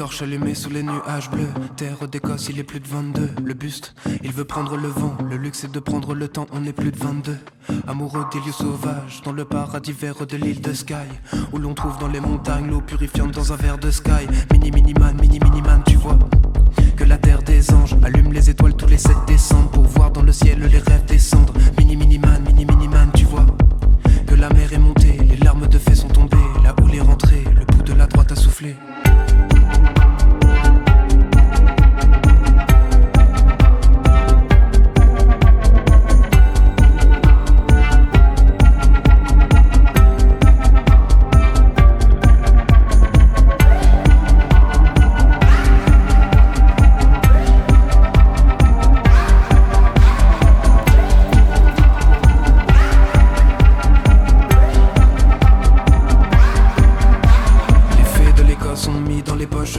torche allumée sous les nuages bleus. Terre d'Écosse, il est plus de 22. Le buste, il veut prendre le vent. Le luxe est de prendre le temps, on est plus de 22. Amoureux des lieux sauvages, dans le paradis vert de l'île de Skye, où l'on trouve dans les montagnes l'eau purifiante dans un verre de Sky. Mini-mini-man, tu vois que la terre des anges allume les étoiles tous les 7 décembre pour voir dans le ciel les rêves descendre. Mini-mini-man, tu vois que la mer est montée, les larmes de fée sont tombées, là où les rentrées, le bout de la droite a soufflé.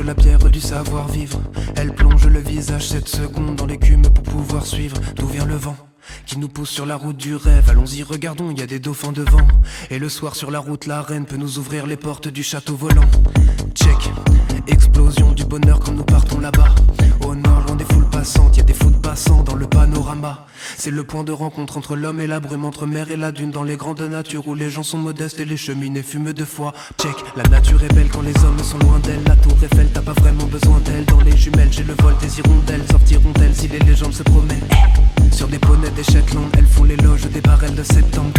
La pierre du savoir-vivre, elle plonge le visage 7 secondes dans l'écume pour pouvoir suivre d'où vient le vent qui nous pousse sur la route du rêve. Allons-y, regardons, il y a des dauphins devant. Et le soir sur la route, la reine peut nous ouvrir les portes du château volant. Check, explosion du bonheur quand nous partons là-bas. Au nord, loin des foules passantes, il y a des foot passants dans le panorama. C'est le point de rencontre entre l'homme et la brume, entre mer et la dune, dans les grandes natures où les gens sont modestes et les cheminées fument de foi. Check, la nature est belle quand les hommes sont loin d'elle. La tour Eiffel, t'as pas vraiment besoin d'elle. Dans les jumelles, j'ai le vol des hirondelles. Sortiront-elles si les légendes se promènent? Sur des poneys des Shetland, elles font l'éloge des barrels de septembre.